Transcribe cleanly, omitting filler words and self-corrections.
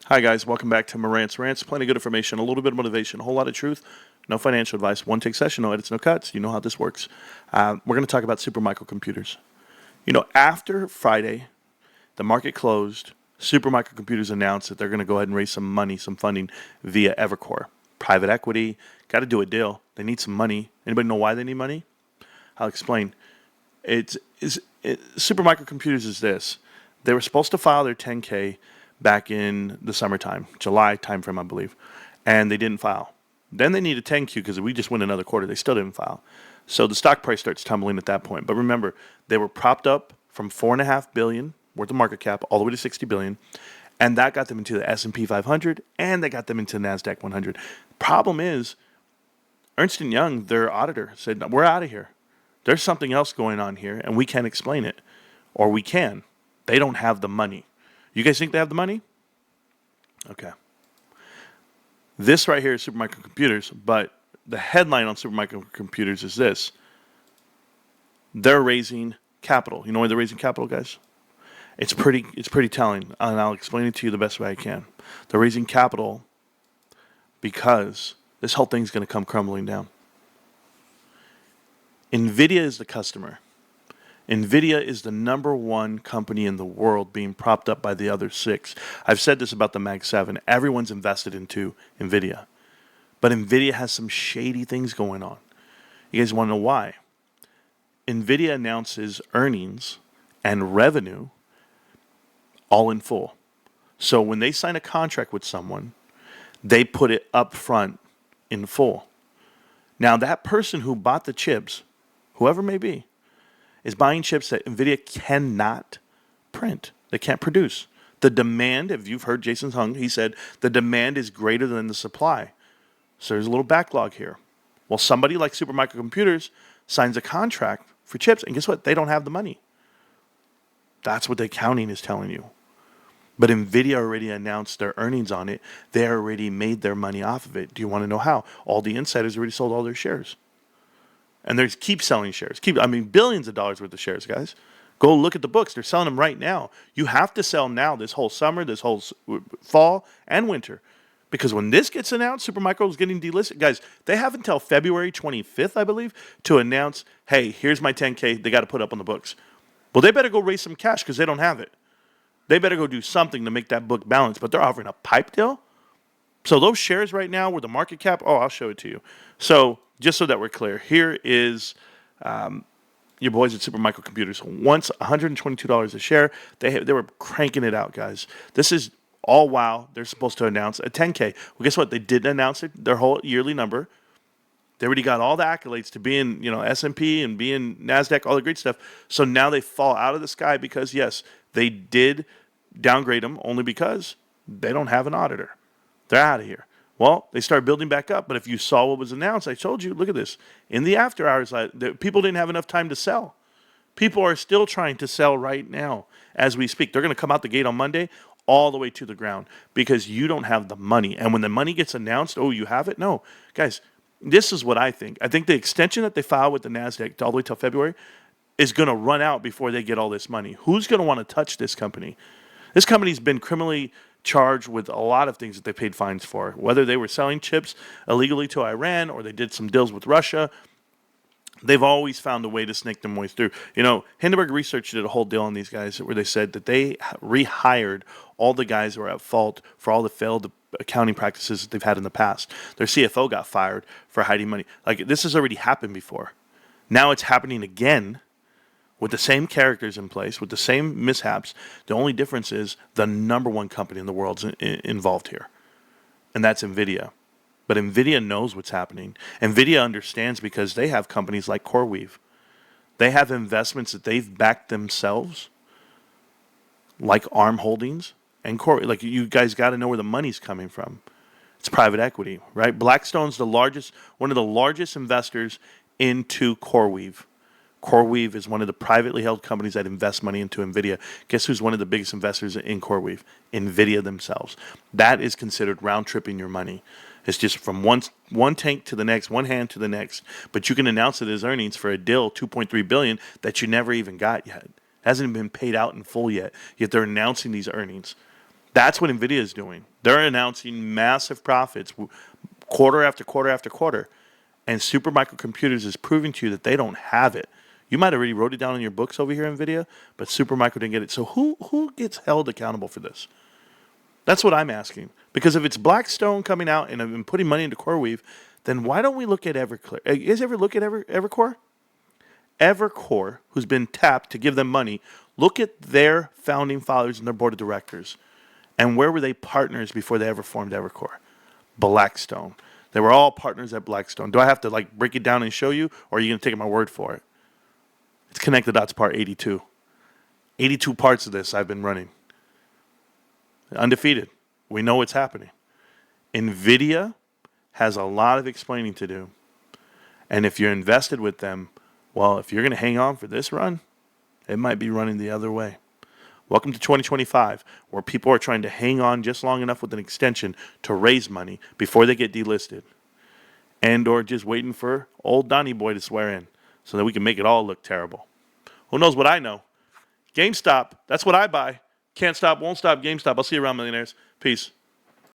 Hi guys, welcome back to Marantz. Rantz, plenty of good information, a little bit of motivation, a whole lot of truth, no financial advice, one take session, no edits, no cuts. You know how this works. We're going to talk about super microcomputers. After Friday, the market closed. Super microcomputers announced that they're going to go ahead and raise some money, some funding via Evercore. Private equity, got to do a deal. They need some money. Anybody know why they need money? I'll explain. Super microcomputers is this. They were supposed to file their 10K back in the summertime, July timeframe, I believe, and they didn't file. Then they need a 10Q because we just went another quarter. They still didn't file. So the stock price starts tumbling at that point. But remember, they were propped up from $4.5 billion worth of market cap all the way to $60 billion, and that got them into the S&P 500, and they got them into the NASDAQ 100. Problem is, Ernst & Young, their auditor, said, we're out of here. There's something else going on here, and we can't explain it. Or we can. They don't have the money. You guys think they have the money? Okay. This right here is super microcomputers, but the headline on super microcomputers is this. They're raising capital. You know why they're raising capital, guys? It's pretty telling, and I'll explain it to you the best way I can. They're raising capital because this whole thing's going to come crumbling down. Nvidia is the customer. Nvidia is the number one company in the world being propped up by the other six. I've said this about the Mag 7. Everyone's invested into Nvidia. But Nvidia has some shady things going on. You guys want to know why? Nvidia announces earnings and revenue all in full. So when they sign a contract with someone, they put it up front in full. Now that person who bought the chips, whoever it may be, is buying chips that Nvidia cannot print. They can't produce. The demand, if you've heard Jason Hung, he said the demand is greater than the supply. So there's a little backlog here. Well, somebody like Super Microcomputers signs a contract for chips, and guess what? They don't have the money. That's what the accounting is telling you. But Nvidia already announced their earnings on it. They already made their money off of it. Do you want to know how? All the insiders already sold all their shares. And they keep selling shares. Billions of dollars worth of shares, guys. Go look at the books. They're selling them right now. You have to sell now this whole summer, this whole fall, and winter. Because when this gets announced, Supermicro is getting delisted. Guys, they have until February 25th, I believe, to announce, hey, here's my 10K. They got to put up on the books. Well, they better go raise some cash because they don't have it. They better go do something to make that book balance. But they're offering a pipe deal. So those shares right now with the market cap, I'll show it to you. So just so that we're clear, here is your boys at Super Microcomputers. Once $122 a share, they were cranking it out, guys. This is all wow. They're supposed to announce a 10K. Well, guess what? They didn't announce it, their whole yearly number. They already got all the accolades to be in, S&P and be in NASDAQ, all the great stuff. So now they fall out of the sky because, yes, they did downgrade them only because they don't have an auditor. They're out of here. Well, they start building back up, but if you saw what was announced, I told you, look at this. In the after hours, people didn't have enough time to sell. People are still trying to sell right now as we speak. They're going to come out the gate on Monday all the way to the ground because you don't have the money. And when the money gets announced, oh, you have it? No. Guys, this is what I think. I think the extension that they filed with the NASDAQ all the way till February is going to run out before they get all this money. Who's going to want to touch this company? This company's been criminally charged with a lot of things that they paid fines for, whether they were selling chips illegally to Iran or they did some deals with Russia. They've always found a way to snake their way through. Hindenburg Research did a whole deal on these guys where they said that they rehired all the guys who were at fault for all the failed accounting practices that they've had in the past. Their CFO got fired for hiding money. Like, this has already happened before. Now it's happening again with the same characters in place, with the same mishaps. The only difference is the number one company in the world's involved here, and that's Nvidia. But Nvidia knows what's happening. Nvidia understands because they have companies like CoreWeave. They have investments that they've backed themselves, like ARM Holdings and Core. Like, you guys got to know where the money's coming from. It's private equity, right? Blackstone's one of the largest investors into CoreWeave. CoreWeave is one of the privately held companies that invest money into Nvidia. Guess who's one of the biggest investors in CoreWeave? Nvidia themselves. That is considered round-tripping your money. It's just from one tank to the next, one hand to the next. But you can announce it as earnings for a deal, $2.3 billion, that you never even got yet. It hasn't been paid out in full yet they're announcing these earnings. That's what Nvidia is doing. They're announcing massive profits quarter after quarter after quarter. And Supermicro Computers is proving to you that they don't have it. You might have already wrote it down in your books over here, Nvidia, but Supermicro didn't get it. So who gets held accountable for this? That's what I'm asking. Because if it's Blackstone coming out and have been putting money into CoreWeave, then why don't we look at Everclear? You guys ever look at Evercore? Evercore, who's been tapped to give them money, look at their founding fathers and their board of directors. And where were they partners before they ever formed Evercore? Blackstone. They were all partners at Blackstone. Do I have to like break it down and show you, or are you going to take my word for it? It's Connect the Dots part 82. 82 parts of this I've been running. Undefeated. We know what's happening. Nvidia has a lot of explaining to do. And if you're invested with them, well, if you're going to hang on for this run, it might be running the other way. Welcome to 2025, where people are trying to hang on just long enough with an extension to raise money before they get delisted. And or just waiting for old Donnie Boy to swear in so that we can make it all look terrible. Who knows what I know? GameStop, that's what I buy. Can't stop, won't stop GameStop. I'll see you around, millionaires. Peace.